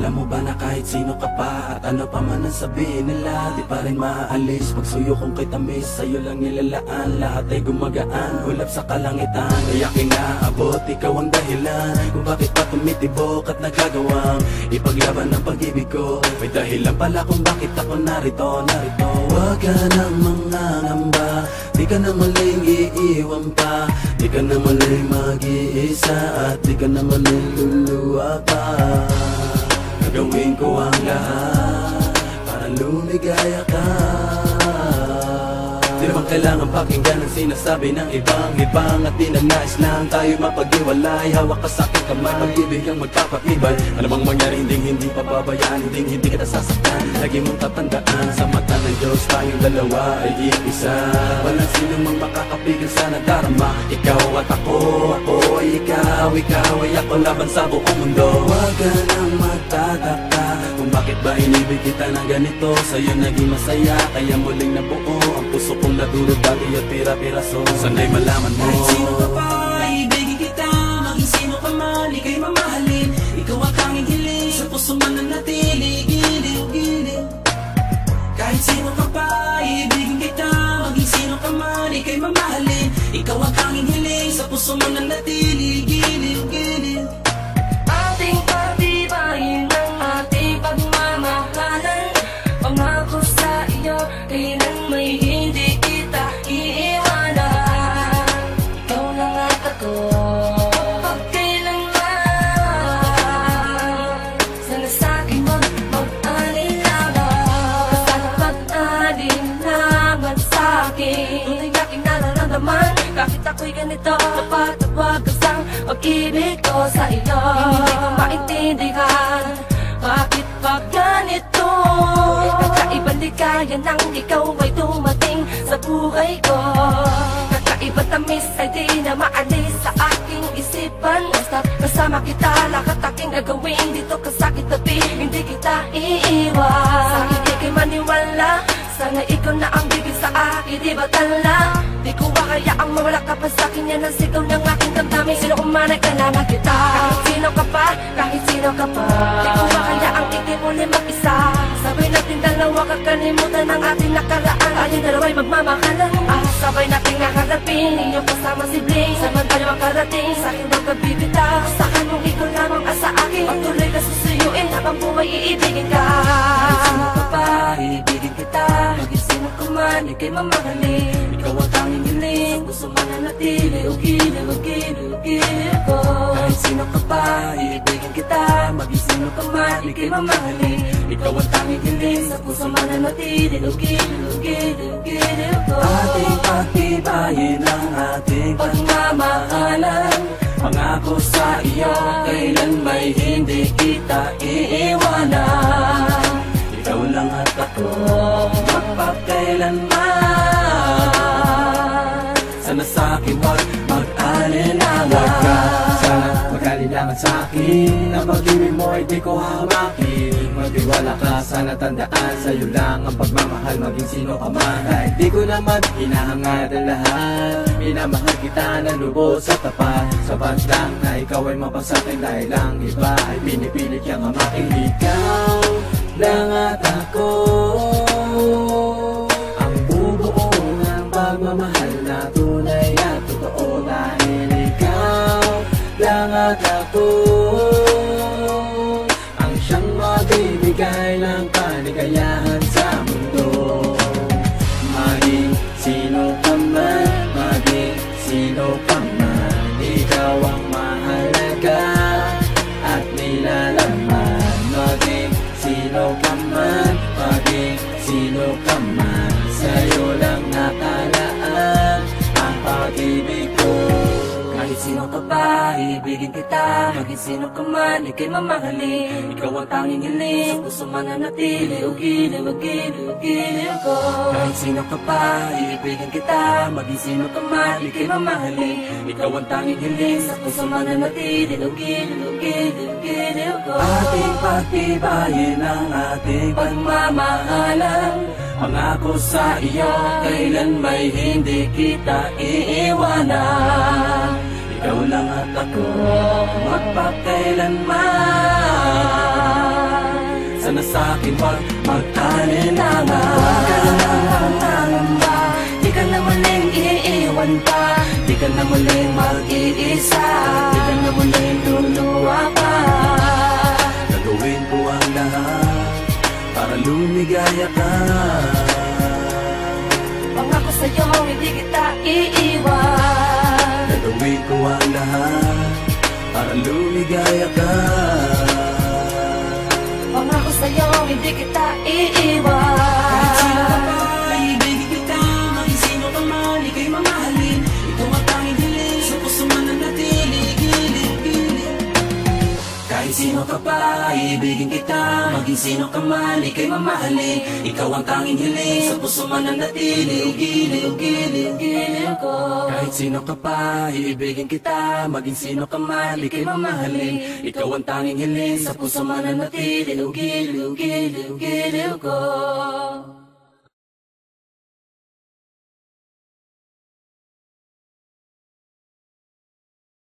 Alam mo ba na kahit sino ka pa at ano pa man ang sabihin nila, di pa rin maaalis pagsuyo kong kay tamis. Sa'yo lang nilalaan, lahat ay gumagaan, ulap sa kalangitan. Kaya kinaabot, ikaw ang dahilan kung bakit pa tumitibok at nagagawang ipaglaban ang pag-ibig ko. May dahilan pala kung bakit ako narito. Huwag ka nang mangangamba, di ka na maling iiwan pa, di ka na maling mag-iisa, at di ka na maling luluwa pa. Gagawin ko ang lahat para lumigaya ka. Di naman kailangan pakinggan ang sinasabi ng ibang at di na nais lang tayo mapag-iwalay. Hawak ka sa aking kamay, pag-ibig ang magpapatibay. Alam ang mangyari, hindi pababayaan, hindi kita sasaktan. Lagi mong tatandaan, sa mata ng Diyos tayong dalawa ay iisa. Walang sino mang makakapigil sa nadarama. Ikaw at ako ay ikaw ay ako laban sa buong mundo. Huwag ka nang magtataka kung bakit ba inibig kita ng ganito. Sa'yo naging masaya, kaya muling nabuo ang puso kong nadulog dati at pira-piraso. Sana'y malaman mo, kahit sino ka pa, ibigin kita. Maging sino ka man, ika'y mamahalin. Ikaw ang tanging hiling, sa puso man nanatili. Giliw. Kahit sino ka pa, ibigin kita. Maging sino ka man, ika'y mamahalin. Ikaw ang tanging hiling, sa puso man nanatili. Giliw. Ating patibayin ang ating pagmamahalan. Pangako sa iyo, kailan may hindi kita iiwanan. Ikaw lang at ako, pagkailanman. Sana sa'kin mag-alinlangan. Sana mag-alinlangan sa'kin. Tunay aking nararamdaman, kahit ako'y ganito, napatawag ka sang pag-ibig ko sa iyo. Hindi ko maintindihan, bakit pa ganito? Kakaibang ligaya nang ikaw ay dumating sa buhay ko. Kakaibang tamis ay di na maalis sa aking isipan. Basta kasama kita, lahat aking gagawin. Dito ka sa kitabi, hindi kita iiwan. Sa akin di kay maniwala, sana ikaw na ang bibig sa akin, di ba tala? Di ko hayaang mawala ka pa sa'kin, yan ang sigaw ng aking damdamin. Sino kumanay, kailangan kita. Kahit sino ka pa, kahit sino ka pa, di ko hayaang itimuli mag-isa. Sabay natin dalawa, kakalimutan ang ating nakaraan. Tayong dalawa'y magmamahalan, sabay nating nakarapin. Inyong kasama si Bling, samantayo ang karating. Sa'kin ang pagbibitaw, sa'kin mong ikaw lamang sa akin. Pagtuloy ka susuyuin, habang buhay iibigin ka. Kahit sino ka pa, ibigin kita. Maging sino ka man, ika'y mamahalin. Ikaw ang tanging hiling, sa puso man nanatili. Giliw ko. Kahit sino ka pa, ibigin kita. Maging sino ka man, ika'y mamahalin. Ikaw ang tanging hiling, sa puso man nanatili. Giliw ko. Ating pagtibayin ang ating pagmamahalan. Pangako sa iyo, kailan may hindi kita iiwanan. Ikaw lang at ako, magpakailanman. Sana sa'kin wag mag-alinlangan. huwag ka sana mag-alinlangan sa'kin. Ang pag-ibig mo ay di ko hamakin. Magtiwala ka, sana tandaan. Sa'yo lang ang pagmamahal, maging sino ka man. Kahit di ko naman hinahangad ang lahat, minamahal kita na lubos at tapat. Sapat lang na ikaw ay mapasakin, dahil lang iba ay pinipilit kang hamakin. Ikaw lang at ako, ang bubuong ng pagmamahal na tunay at totoo. Dahil ikaw lang at ako, ang siyang magbibigay ng kaligayahan sa mundo. Maging sino ka man, maging sino ka man, ikaw ang mahalaga at nilalaman. Maging sino ka man, maging sino ka man, sa'yo lang nakalaan ang pag-ibig ko. Kahit sino ka pa, ibigin kita. Maging sino ka man, ika'y mamahalin. Ikaw ang tanging hiling, sa puso man nanatili. Giliw ko. Kahit sino ka pa, ibigin kita. Maging sino ka man, ika'y mamahalin. Ikaw ang tanging hiling, sa puso man nanatili. Giliw ko. Ating pagtibayin ang ating pagmamahalan. Pangako sa iyo, kailan may hindi kita iiwanan. Ikaw lang at ako, magpakailanman. sana sa'kin wag mag-alinlangan. Huwag ka lang mangangamba, di ka na muling iiwan pa, di ka na muling mag-iisa, di ka na muling luluwa pa. Gagawin ko ang lahat para lumigaya ka. Pangako sa'yo, hindi kita iiwan. Gagawin ko ang lahat para lumigaya ka. Pangako sa'yo, hindi kita iiwan. Ibigin kita, maging sino ka man, ika'y mamahalin. Ito ang tanging hiling, sa puso man nanatili, gilid-gilid. Kahit sino ka pa, ibigin kita. Maging sino ka man, ika'y mamahalin. Ikaw ang tanging hiling, sa puso man nanatili, ugili-ugili-ugili ko. Kahit sino ka pa, ibigin kita. Maging sino ka man, ika'y mamahalin. Ikaw ang tanging hiling, sa puso man nanatili, ugili-ugili-ugili ko.